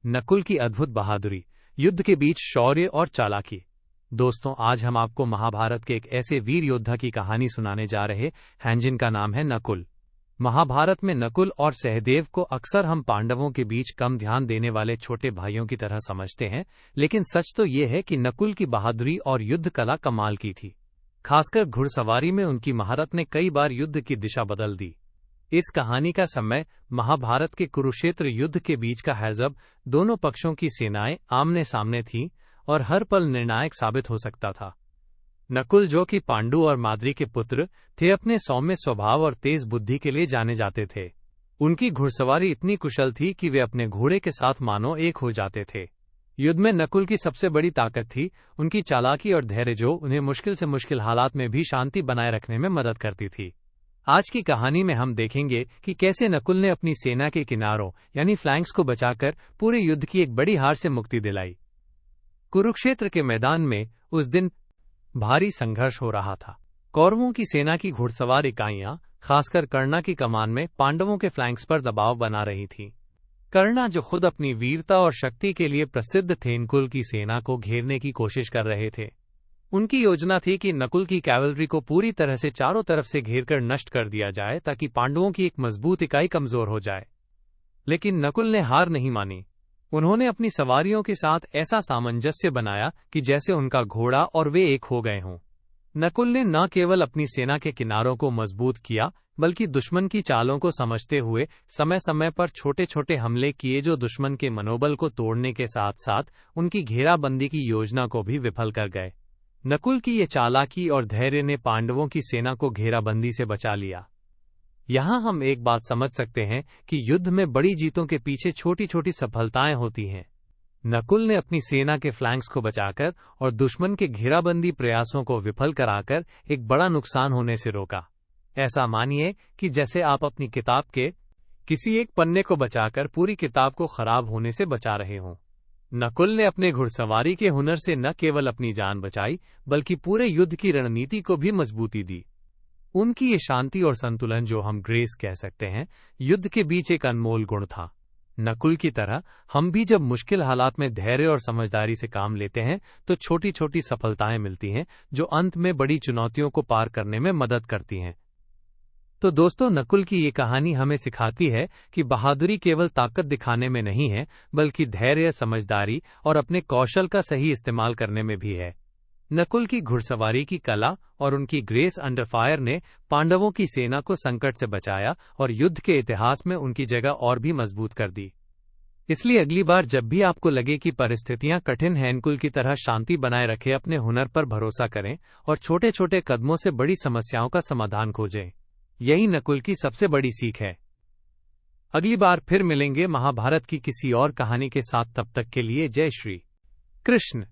नकुल की अद्भुत बहादुरी, युद्ध के बीच शौर्य और चालाकी। दोस्तों, आज हम आपको महाभारत के एक ऐसे वीर योद्धा की कहानी सुनाने जा रहे हैं जिनका नाम है नकुल। महाभारत में नकुल और सहदेव को अक्सर हम पांडवों के बीच कम ध्यान देने वाले छोटे भाइयों की तरह समझते हैं, लेकिन सच तो ये है कि नकुल की बहादुरी और युद्ध कला कमाल की थी। खासकर घुड़सवारी में उनकी महारत ने कई बार युद्ध की दिशा बदल दी। इस कहानी का समय महाभारत के कुरुक्षेत्र युद्ध के बीच का है, जब दोनों पक्षों की सेनाएं आमने सामने थीं और हर पल निर्णायक साबित हो सकता था। नकुल, जो कि पांडु और माद्री के पुत्र थे, अपने सौम्य स्वभाव और तेज बुद्धि के लिए जाने जाते थे। उनकी घुड़सवारी इतनी कुशल थी कि वे अपने घोड़े के साथ मानो एक हो जाते थे। युद्ध में नकुल की सबसे बड़ी ताकत थी उनकी चालाकी और धैर्य, जो उन्हें मुश्किल से मुश्किल हालात में भी शांति बनाए रखने में मदद करती थी। आज की कहानी में हम देखेंगे कि कैसे नकुल ने अपनी सेना के किनारों यानी फ्लैंक्स को बचाकर पूरे युद्ध की एक बड़ी हार से मुक्ति दिलाई। कुरुक्षेत्र के मैदान में उस दिन भारी संघर्ष हो रहा था। कौरवों की सेना की घुड़सवार इकाइयां, खासकर कर्णा की कमान में, पांडवों के फ्लैंक्स पर दबाव बना रही थीं। कर्णा, जो खुद अपनी वीरता और शक्ति के लिए प्रसिद्ध थे, नकुल की सेना को घेरने की कोशिश कर रहे थे। उनकी योजना थी कि नकुल की कैवलरी को पूरी तरह से चारों तरफ से घेरकर नष्ट कर दिया जाए, ताकि पांडवों की एक मजबूत इकाई कमजोर हो जाए। लेकिन नकुल ने हार नहीं मानी। उन्होंने अपनी सवारियों के साथ ऐसा सामंजस्य बनाया कि जैसे उनका घोड़ा और वे एक हो गए हों। नकुल ने न केवल अपनी सेना के किनारों को मजबूत किया, बल्कि दुश्मन की चालों को समझते हुए समय समय पर छोटे छोटे हमले किए, जो दुश्मन के मनोबल को तोड़ने के साथ साथ उनकी घेराबंदी की योजना को भी विफल कर गए। नकुल की ये चालाकी और धैर्य ने पांडवों की सेना को घेराबंदी से बचा लिया। यहाँ हम एक बात समझ सकते हैं कि युद्ध में बड़ी जीतों के पीछे छोटी छोटी सफलताएं होती हैं। नकुल ने अपनी सेना के फ्लैंक्स को बचाकर और दुश्मन के घेराबंदी प्रयासों को विफल कराकर एक बड़ा नुकसान होने से रोका। ऐसा मानिए कि जैसे आप अपनी किताब के किसी एक पन्ने को बचाकर पूरी किताब को खराब होने से बचा रहे हों। नकुल ने अपने घुड़सवारी के हुनर से न केवल अपनी जान बचाई, बल्कि पूरे युद्ध की रणनीति को भी मजबूती दी। उनकी ये शांति और संतुलन, जो हम ग्रेस कह सकते हैं, युद्ध के बीच एक अनमोल गुण था। नकुल की तरह हम भी जब मुश्किल हालात में धैर्य और समझदारी से काम लेते हैं, तो छोटी छोटी सफलताएं मिलती हैं, जो अंत में बड़ी चुनौतियों को पार करने में मदद करती हैं। तो दोस्तों, नकुल की ये कहानी हमें सिखाती है कि बहादुरी केवल ताकत दिखाने में नहीं है, बल्कि धैर्य, समझदारी और अपने कौशल का सही इस्तेमाल करने में भी है। नकुल की घुड़सवारी की कला और उनकी ग्रेस अंडर फायर ने पांडवों की सेना को संकट से बचाया और युद्ध के इतिहास में उनकी जगह और भी मजबूत कर दी। इसलिए अगली बार जब भी आपको लगे कि परिस्थितियां कठिन हैं, नकुल की तरह शांति बनाए रखें, अपने हुनर पर भरोसा करें और छोटे छोटे कदमों से बड़ी समस्याओं का समाधान खोजें। यही नकुल की सबसे बड़ी सीख है। अगली बार फिर मिलेंगे महाभारत की किसी और कहानी के साथ। तब तक के लिए जय श्री कृष्ण।